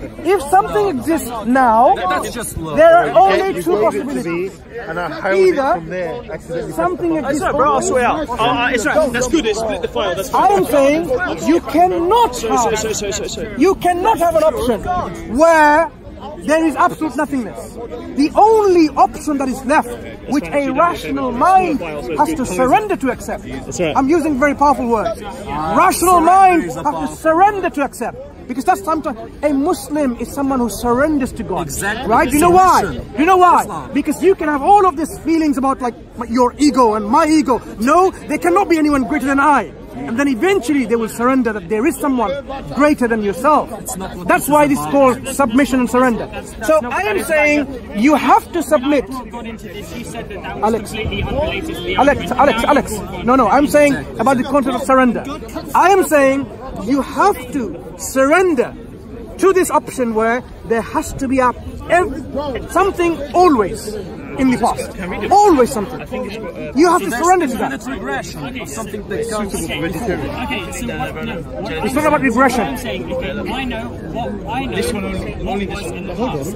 if something exists now, there are only two possibilities. Either something exists. Bro, I'll sort it out. It's right. That's good. It's split the file. That's I am saying you cannot have an option where there is absolute nothingness. The only option that is left, which a rational mind has to surrender to accept. I'm using very powerful words. Rational mind has to surrender to accept. Because that's sometimes a Muslim is someone who surrenders to God. Exactly. Right? You know why? You know why? Because you can have all of these feelings about like your ego and my ego. No, there cannot be anyone greater than I. And then eventually they will surrender that there is someone greater than yourself. That's why this is called submission and surrender. So I am saying you have to submit. Alex. No, I'm saying about the concept of surrender. I am saying you have to surrender to this option where there has to be something always in the past. Always something. You have to surrender to that. It's regression of something that comes to vegetarian. Okay, so it's not about regression. I'm saying, I know what I know. This one only this one in the past.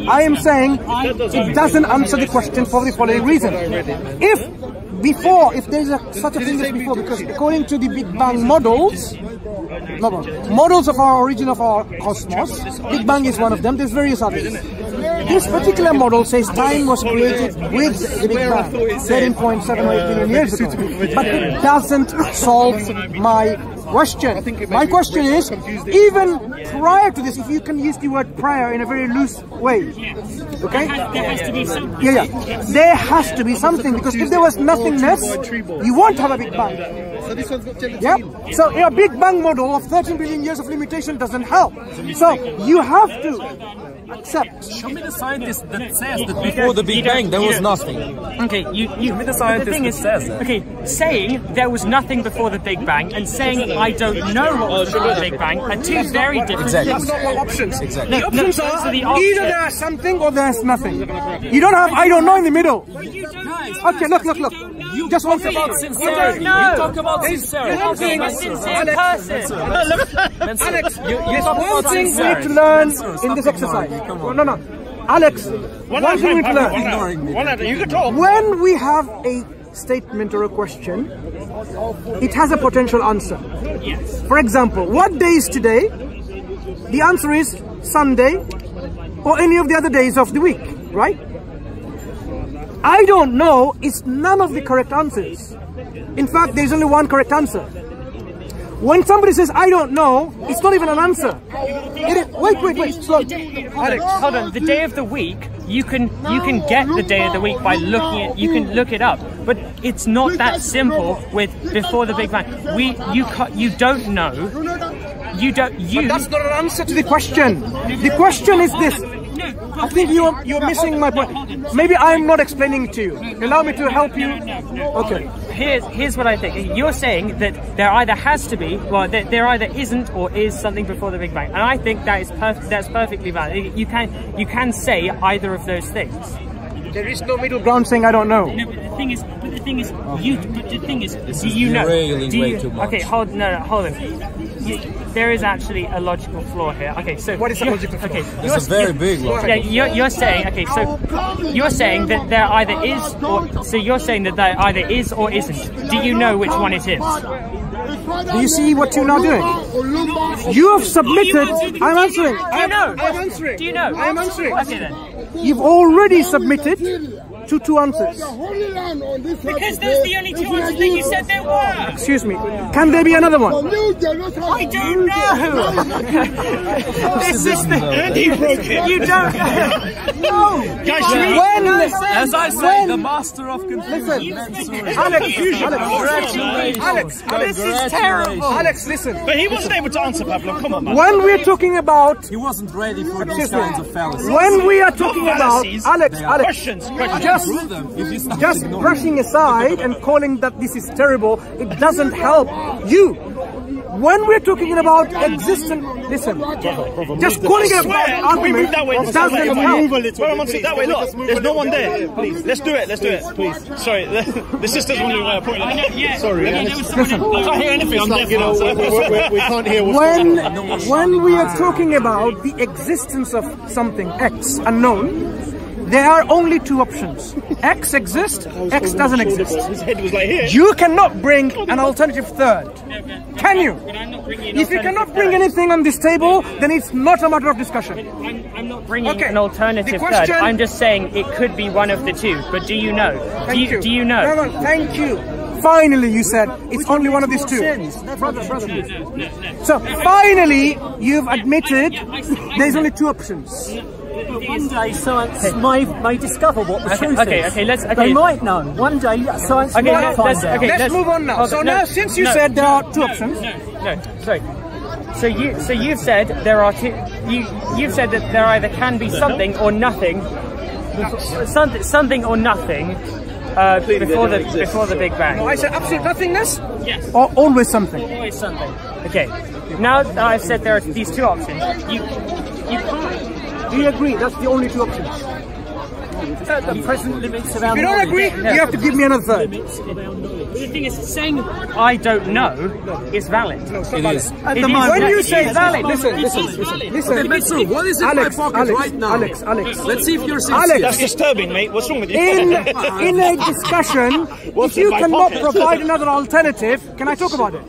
I am saying it doesn't answer the question for the following reason. If there is such a thing as before, because according to the Big Bang models of our origin of our cosmos, Big Bang is one of them, there's various others. This particular model says time was created with the Big Bang 13.78 billion years ago, but it doesn't solve my question. My question is, even prior to this, if you can use the word prior in a very loose way, okay? There has to be something. Yeah. There has to be something, because if there was nothingness, you won't have a Big Bang. Yeah. So a Big Bang model of 13 billion years of limitation doesn't help. So you have to accept. Show me the scientist that says that before the Big Bang there was nothing. Okay, Show me the scientist that says that. Okay, saying there was nothing before the Big Bang and saying I don't know what was before the Big Bang are two very different things. That's not what options. Exactly. The options are either there's something or there's nothing. You don't have I don't know in the middle. Okay, look. You just talk about sincerity. You talk about sincerity. You're being a sincere person. Alex, there's one thing we need to learn in this exercise. No. Alex, one thing we need to learn. When we have a statement or a question, it has a potential answer. Yes. For example, what day is today? The answer is Sunday or any of the other days of the week, right? I don't know is none of the correct answers. In fact, there is only one correct answer. When somebody says, I don't know, it's not even an answer. Wait, slow. Alex, hold on. The day of the week, you can get the day of the week by looking at, you can look it up. But it's not that simple with before the Big Bang. You don't know. But that's not an answer to the question. The question is this. I think you're missing my point. Maybe I'm not explaining it to you. Allow me to help you. Okay. Here's what I think. You're saying that there either has to be, well, there either isn't or is something before the Big Bang, and I think that's perfectly valid. You can say either of those things. There is no middle ground saying I don't know. No, but the thing is, do you know? Okay, hold on. There is actually a logical flaw here. Okay, so what is a logical flaw? Okay, it's a very big one. Yeah, you're saying that there either is or isn't. Do you know which one it is? Do you see what you're now doing? You have submitted. I'm answering. I'm answering. Do you know? I'm answering. Okay then. You've already submitted to two answers. Because those are the only two answers that you said there were. Excuse me. Can there be another one? I don't know. This is you don't know. No. As I say, the master of confusion. Listen, Alex, this is terrible. Alex, listen. But he wasn't able to answer, Pablo. Come on, man. When we're talking about, he wasn't ready for these kinds of fallacies. When we are talking about Alex, questions. Just brushing aside and calling that this is terrible, it doesn't help you. When we're talking about existence, listen, just calling it argument doesn't help. That way, look, there's no one there. Please, let's do it, please. Sorry, the sister's wondering why I pointed out. Sorry. Listen, I can't hear anything, I'm deaf, we can't hear what's going on. When we are talking about the existence of something, X, unknown, there are only two options. X exists, X doesn't exist. His head was like here. You cannot bring an alternative third. Can you? If you cannot bring anything on this table, then it's not a matter of discussion. I'm not bringing an alternative third. I'm just saying it could be one of the two. But do you know? Do you know? No, thank you. Finally, you said it's only one of these two. Brother. So finally, you've admitted there's only two options. One day science may discover what the truth is. They might know. One day science might find out. Let's move on now. So now, since you said there are two options. Sorry. So you've said there are two. You've said that there either can be something or nothing. Something or nothing. Before the Big Bang. No, I said absolute nothingness. Yes. Or always something. Always something. Okay. Now that I've said there are these two options, you can't. Do you agree? That's the only two options. The present limits of our If you don't agree, you have to give me another third. The thing is, saying I don't know is valid. It is. When you say valid, listen. Okay, Mansur, what is in my pocket right now? Alex. Let's see if you're sincere. That's disturbing, mate. What's wrong with you? In a discussion, if you cannot provide another alternative, can I talk about it?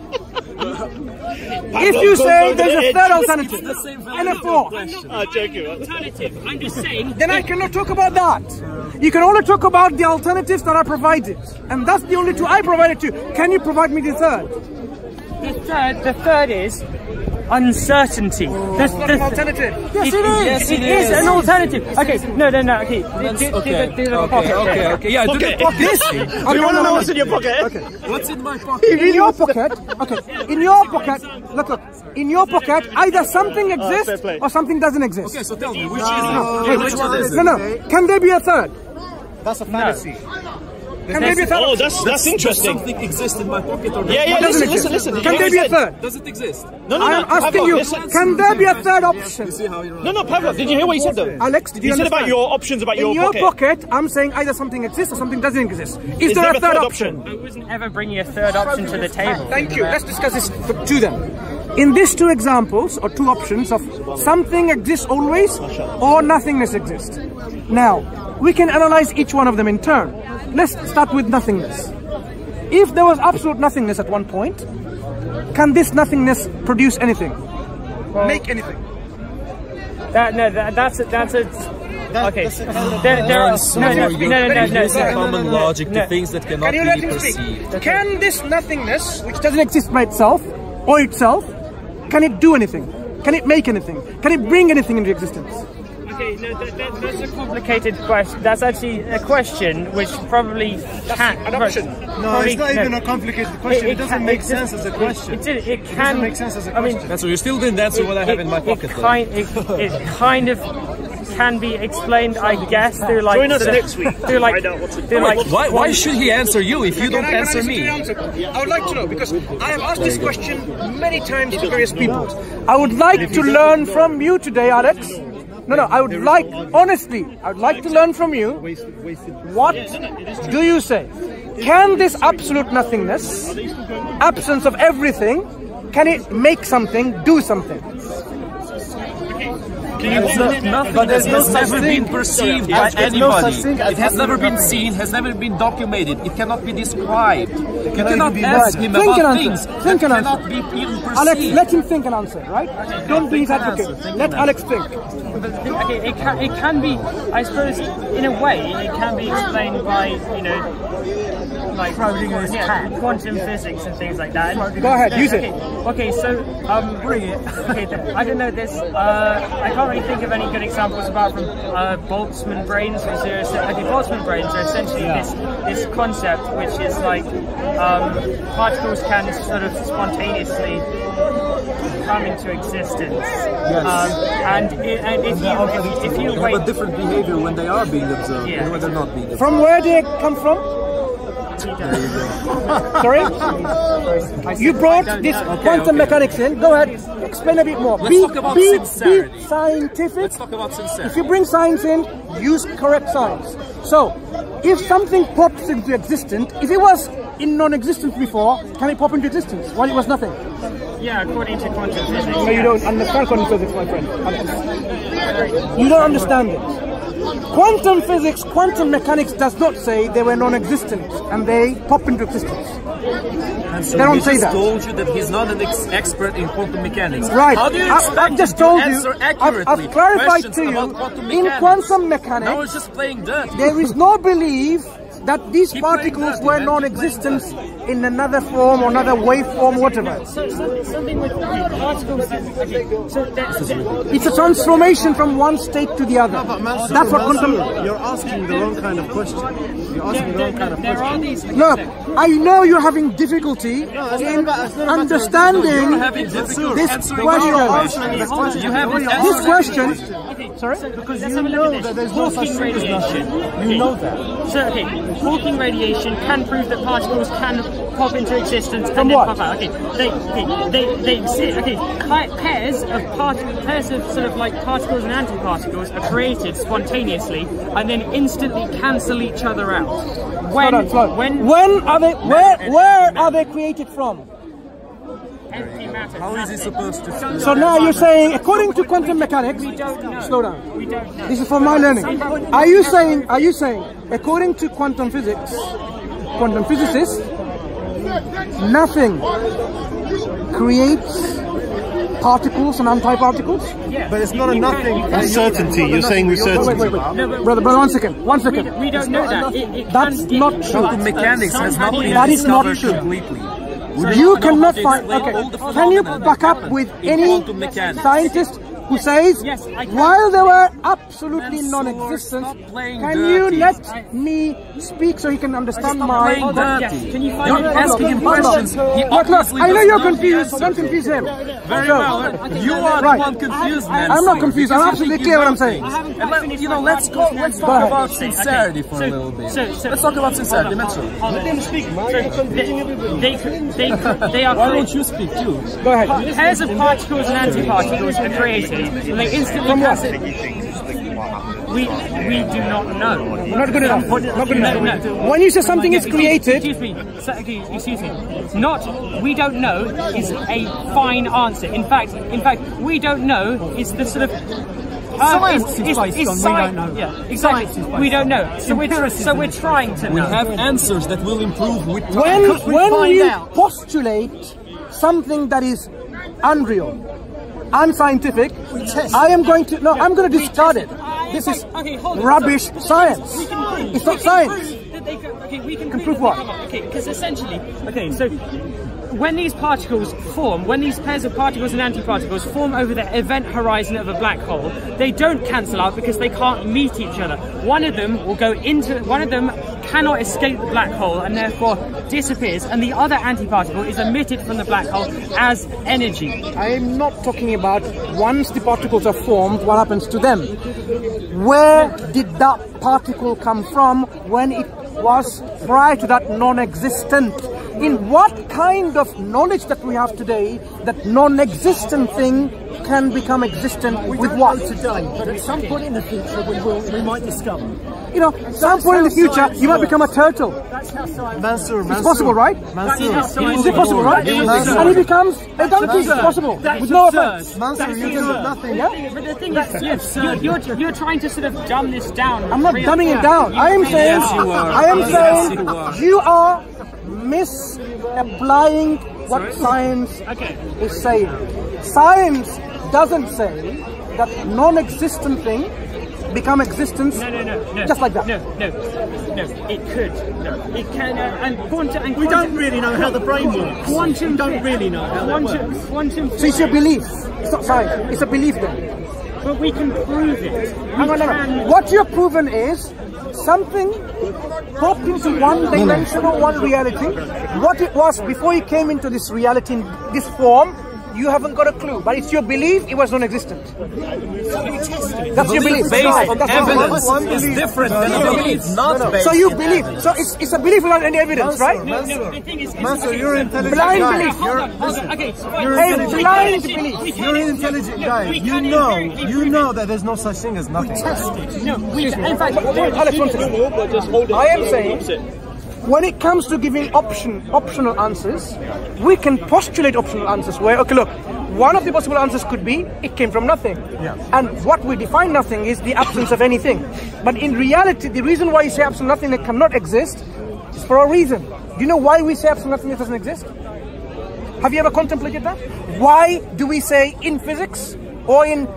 If you say there's a third alternative and a fourth, I'm just saying. then I cannot talk about that. You can only talk about the alternatives that are provided, and that's the only two I provided you. Can you provide me the third? The third is uncertainty. That's not an alternative. Yes, it is. Yes, it is an alternative. Okay, no. Okay. Okay. Yeah, do the pocket. We want to know what's in your pocket. Okay. What's in my pocket? In your pocket. Okay. In your pocket. Look. In your pocket, either something exists or something doesn't exist. Okay, so tell me, which is it? No. Can there be a third? That's a fallacy. Can there be a third? Oh, that's interesting. Does something exist in my pocket or not? Yeah, listen. Can there be a third? Does it exist? No. I'm asking you, can there be a third option? No, Pavlov, did you hear what he said though? Alex, did you said understand? about your options about in your pocket, I'm saying either something exists or something doesn't exist. Is there a third option? I wasn't ever bringing a third option to the table. Thank you. Let's discuss this to them. In these two examples, or two options of something exists always or nothingness exists. Now, we can analyze each one of them in turn. Let's start with nothingness. If there was absolute nothingness at one point, can this nothingness produce anything? Make anything? That's a. Okay. There are no. Common logic to things that cannot be perceived. Okay. Can this nothingness, which doesn't exist by itself or itself, can it do anything? Can it make anything? Can it bring anything into existence? Okay, no, that's a complicated question. That's actually a question which probably can't. An option. No, it's not even a complicated question. It doesn't make sense as a question. It can make sense as a question. So you still didn't answer what I have in my pocket. It kind of can be explained, I guess, through like. Join us next week. Why should he answer you if you don't answer me? I would like to know, because I have asked this question many times to various people. I would like to learn from you today, Alex. No, I would like, honestly, I would like to learn from you, what do you say? Can this absolute nothingness, absence of everything, can it make something, do something? But it has never been perceived by anybody. It has never been seen, has never been documented. It cannot be described. You cannot ask him about things that cannot be even perceived. Alex, let him think and answer, right? Don't be his advocate. Let Alex think. Okay, it can be, I suppose, in a way, it can be explained by, like quantum physics and things like that. Go ahead, use it. Okay, so bring it. Okay, I don't know this. I can't really think of any good examples apart from Boltzmann brains. Boltzmann brains are essentially this concept, which is like particles can sort of spontaneously come into existence. Yes. And if you have a different behavior when they are being observed and when they're not being observed. From where do they come from? Sorry? You brought this quantum mechanics in. Go ahead, explain a bit more. Be scientific. Let's talk about sincerity. If you bring science in, use correct science. So, if something pops into existence, if it was in non-existence before, can it pop into existence while it was nothing? Yeah, according to quantum physics. No, you don't understand quantum physics, my friend. You don't understand it. Quantum physics, quantum mechanics does not say they were non-existent and they pop into existence. And so they don't say that. He told you that he's not an expert in quantum mechanics. Right. How do you expect I've just told you. I've clarified to you. In quantum mechanics, now it's just playing dirt. There is no belief that these particles were non-existent in another form or another waveform, whatever. So something with particles. It's a transformation from one state to the other. No, but Mansur, that's what quantum. You're asking the wrong kind of question. You're asking the wrong kind of question. Look, I know you're having difficulty in understanding this question. This question. Sorry? Because you know that there's no such thing as nothing. You know that. So, okay, Hawking radiation can prove that particles can pop into existence and then pop out. Okay, they exist. Okay, pairs of sort of like particles and antiparticles are created spontaneously and then instantly cancel each other out. When are they? Where are they created from? Empty matter. How is he supposed to? So now you're saying, according to quantum mechanics, we don't know. Slow down. We don't know. This is from my learning. Are you saying, according to quantum physics, quantum physicists, nothing creates particles and antiparticles? Yeah. But it's not a nothing. With certainty. You're saying with certainty. Wait. Brother, one second. We don't know that. That's not true. Quantum mechanics has not been That is not true. completely. You cannot find. Okay, can you back up with any scientist who says, while they were absolutely non-existent, can you let me speak so he can understand my... Can you find You're asking him questions. I know you're confused, so don't confuse him. Very well. You are the one confused, man. I'm not confused, I'm absolutely clear what I'm saying. You know, let's talk about sincerity for a little bit. Let's talk about sincerity, Mansur. Let them speak. They are. Why don't you speak too? Go ahead. Pairs of particles and antiparticles are created. And they instantly cancel. We do not know. Not good enough. Not good enough. No. When you say something is created... Excuse me. We don't know is a fine answer. In fact, we don't know is the sort of... Science is based on we don't know. Yeah, exactly. We don't know. So we're trying to know. We have answers that will improve with time. When you postulate something that is unreal, unscientific, I'm going to discard it. This is rubbish science. It's not science. We can prove what? Okay, because essentially, so when these particles form, when these pairs of particles and antiparticles form over the event horizon of a black hole, they don't cancel out because they can't meet each other. One of them cannot escape the black hole and therefore disappears, and the other antiparticle is emitted from the black hole as energy. I am not talking about once the particles are formed, what happens to them. Where did that particle come from when it was prior to that non-existent? In what kind of knowledge that we have today, that non-existent thing can become existent with what? Today, but at some point in the future we might discover. You know, at some point in the future you might become a turtle. That's how science. Mansur, it's possible, right? Mansur. Is it possible, right? And he becomes a donkey. It's possible. With no offense. Mansur, you do nothing. Yeah? But the thing is, you're trying to sort of dumb this down. I'm not dumbing it down. I am saying you are misapplying what science is saying. Science doesn't say that non-existent thing become existence just like that. No, it could. No, it can. And quantum. We don't really know how the brain works. Quantum don't really know how that works. Quantum. So it's your belief. It's not science. It's a belief then. But we can prove it. What you've proven is something popped into one dimension or one reality. What it was before you came into this reality in this form, You haven't got a clue, but it's your belief it was non-existent. That's your belief. Based on evidence is different than a belief not based. So you believe. So it's a belief without any evidence, right? Mansur, you're an intelligent blind guy. belief. You're A blind belief. You're an intelligent guy. You know that there's no such thing as nothing. In fact, Alex, one second. I am saying, when it comes to giving optional answers, we can postulate optional answers where, okay, look, one of the possible answers could be, it came from nothing. Yeah. And what we define nothing is the absence of anything. But in reality, the reason why you say absolute nothing that cannot exist is for a reason. Do you know why we say absolute nothing that doesn't exist? Have you ever contemplated that? Why do we say in physics or in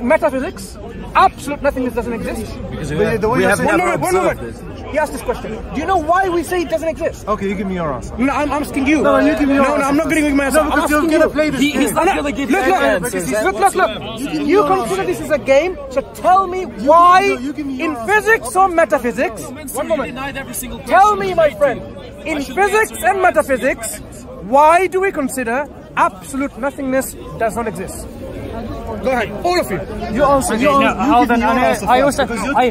metaphysics, absolute nothingness doesn't exist? Because we have never observed it. He asked this question. Do you know why we say it doesn't exist? Okay, you give me your answer. No, I'm asking you. No, you give me your answer. No, I'm not going to give my answer. No, because you're going to play this game. He's not going to give you answers. Look. You consider this as a game, so tell me why in physics or metaphysics. One moment. Tell me, my friend, in physics and metaphysics, why do we consider absolute nothingness does not exist? Go ahead, all of you. You answer. Okay, hold on.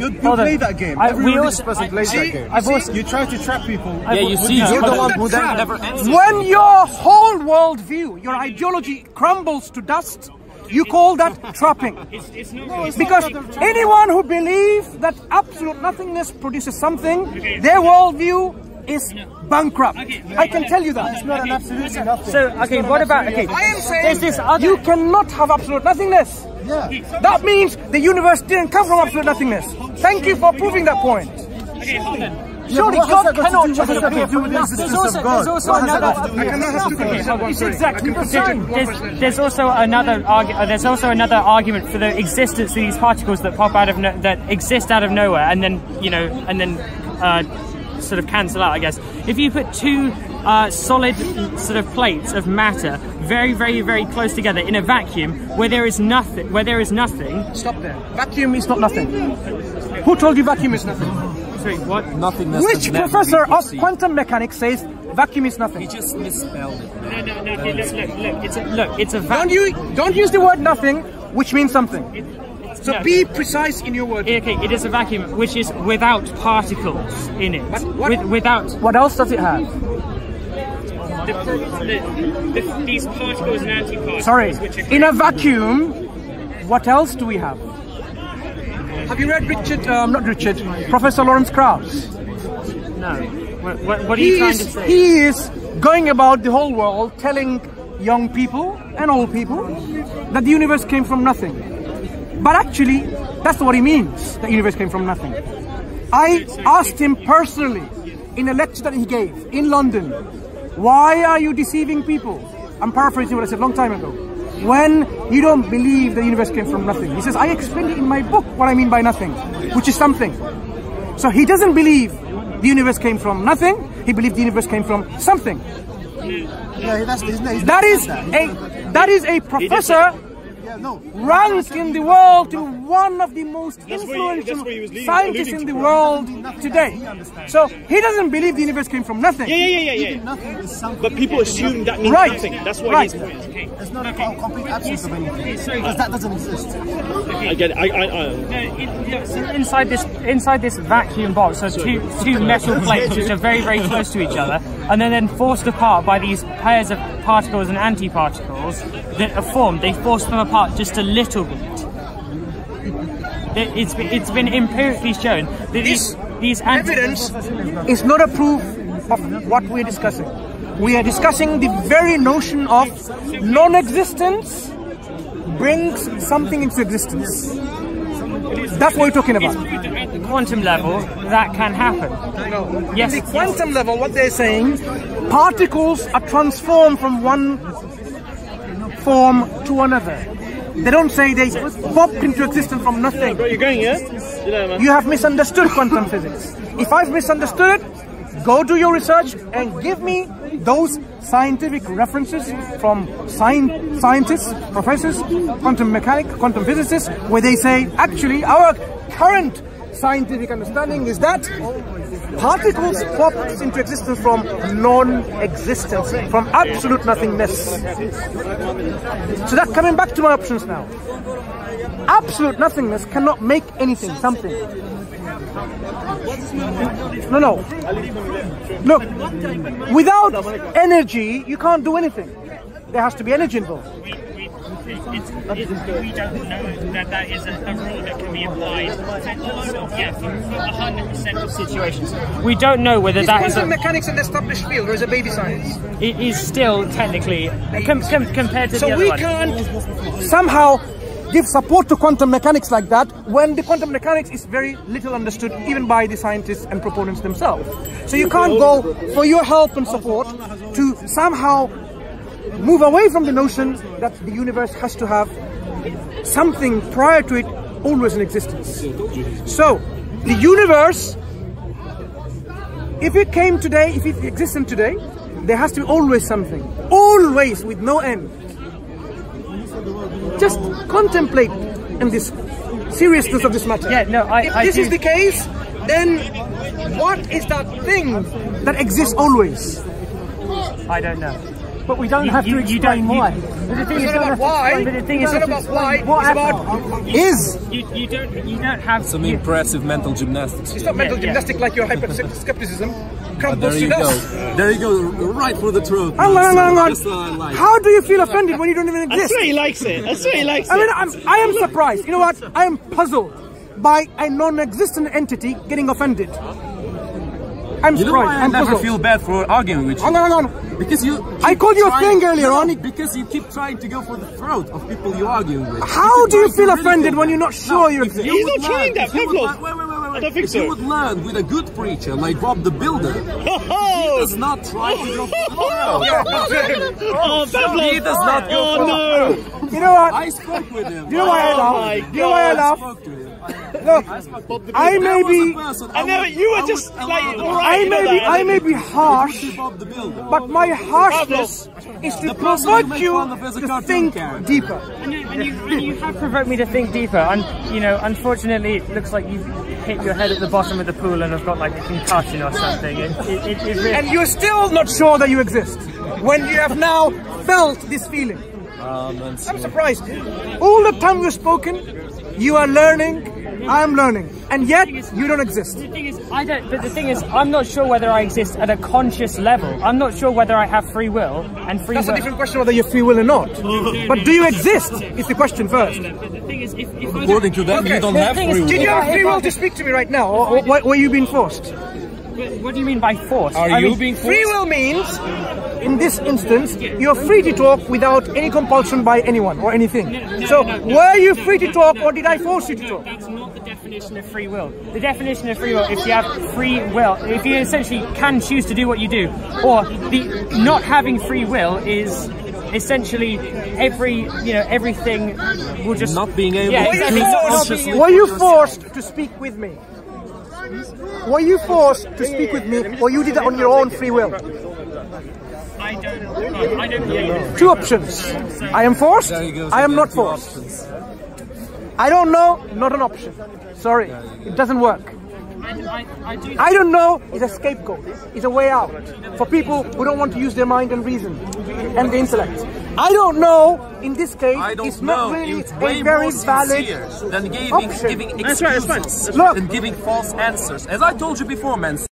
You play that game. Every religious person plays that game. You try to trap people. Yeah, you see, you're the one who then never answers. When your whole worldview, your ideology crumbles to dust, you call that trapping. Because anyone who believes that absolute nothingness produces something, their worldview is bankrupt. I can tell you that. It's not an absolute nothing. So, okay, what about, okay, I am saying there's this other... you cannot have absolute nothingness. Yeah. That means the universe didn't come from absolute nothingness. Thank you for proving that point. Okay, hold on. Surely God cannot just appear do with the existence of God? There's also another... It's exactly the same. There's also another argument for the existence of these particles that pop out of that exist out of nowhere, and then sort of cancel out, I guess. If you put two solid sort of plates of matter very, very, very close together in a vacuum where there is nothing. Stop there. Vacuum is not nothing. Who told you vacuum is nothing? Sorry, what? Nothingness. Which professor of quantum mechanics says vacuum is nothing? He just misspelled it. No. Okay, look. It's a vacuum. Don't use the word nothing, which means something. So be precise in your word. Okay, it is a vacuum which is without particles in it. Without. What else does it have? These particles and antiparticles. Sorry. In a vacuum, what else do we have? Have you read Professor Lawrence Krauss? No. What are you trying to say? He is going about the whole world telling young people and old people that the universe came from nothing. But actually, that's what he means, the universe came from nothing. I asked him personally in a lecture that he gave in London, why are you deceiving people? I'm paraphrasing what I said a long time ago. When you don't believe the universe came from nothing. He says, I explained it in my book what I mean by nothing, which is something. So he doesn't believe the universe came from nothing, he believed the universe came from something. Yeah, that is a professor ranked in the world to one of the most influential scientists in the world today. So he doesn't believe the universe came from nothing. Yeah. Nothing is something. But people assume that means nothing. That's why he's It's not a complete absence of anything. Because that doesn't exist. I get it. Inside this vacuum box, so two metal plates which are very, very close to each other, and then forced apart by these pairs of particles and antiparticles that are formed. They force them apart just a little bit. It's been empirically shown that these evidence is not a proof of what we're discussing. We are discussing the very notion of non-existence brings something into existence. That's what we're talking about. At the quantum level, that can happen. No. Yes. At the quantum level, what they're saying, particles are transformed from one form to another. They don't say they pop into existence from nothing. You're going, yeah? You have misunderstood quantum physics. If I've misunderstood it, go do your research and give me those scientific references from scientists, professors, quantum mechanics, quantum physicists, where they say, actually, our current scientific understanding is that Particles pop into existence from non-existence, from absolute nothingness. So that's coming back to my options now. Absolute nothingness cannot make anything, something. No. Look, without energy, you can't do anything. There has to be energy involved. We don't know that is a rule that can be applied for 100% of situations. We don't know whether that is quantum mechanics an established field or is a baby science? It is still technically compared to the other one. So we can't somehow give support to quantum mechanics like that when the quantum mechanics is very little understood even by the scientists and proponents themselves. So you can't go for your help and support to somehow move away from the notion that the universe has to have something prior to it always in existence. So the universe, if it came today, if it existed today, there has to be always something, always, with no end. Just contemplate in this seriousness of this matter. Yeah, no, if this is the case, then what is that thing that exists always? I don't know. But we don't have to explain why. But the thing is, it's not about why. It's not about why. It's about is. You don't have some impressive mental gymnastics. It's not mental gymnastics like your hyper-skepticism. There you go. There you go. Right for the throat. Hang on. How do you feel offended when you don't even exist? That's why he likes it. That's why he likes it. I mean, I am surprised. You know what? I am puzzled by a non-existent entity getting offended. I'm surprised. I never feel bad for arguing with you. Hang on. Because I called you a thing earlier on. Because you keep trying to go for the throat of people you're arguing with. How do you feel offended when you're not sure you exist? He's not trying that, Pablo. Wait. I don't think so. If you would learn with a good preacher like Bob the Builder, he does not try to go for the throat. Oh, Pablo. He does not go for no. You know what? I spoke with him. Do you know why I laugh? Do you know why I laugh? Look, I may be. You were just like, alright. I may be harsh, but my harshness is to provoke you to think deeper. And you have provoked me to think deeper. And unfortunately, it looks like you've hit your head at the bottom of the pool and have got like a concussion or something. And you're still not sure that you exist when you have now felt this feeling. I'm surprised. All the time we've spoken, you are learning. I'm learning, and yet you don't exist. The thing is, But the thing is, I'm not sure whether I exist at a conscious level. I'm not sure whether I have free will and free. That's a different question whether you're free will or not. But do you exist? Is the question first. The thing is, if according to them, you don't have free will. Did you have free will to speak to me right now, or were you being forced? What do you mean by force? Are you being forced? Free will means, in this instance, you're free to talk without any compulsion by anyone or anything. Were you free to talk, or did I force you to talk? That's not the definition of free will. The definition of free will, if you have free will, if you essentially can choose to do what you do, or the not having free will is essentially everything will just not being able. Yeah, exactly. Were you forced to speak with me? Were you forced to speak with me, or you did it on your own free will? I don't know. Two options. I am forced, I am not forced. I don't know, not an option. Sorry, it doesn't work. I don't know is a scapegoat. It's a way out for people who don't want to use their mind and reason and the intellect. I don't know, in this case, it's not really a very valid than giving option. excuses and giving false answers. As I told you before, Mansur.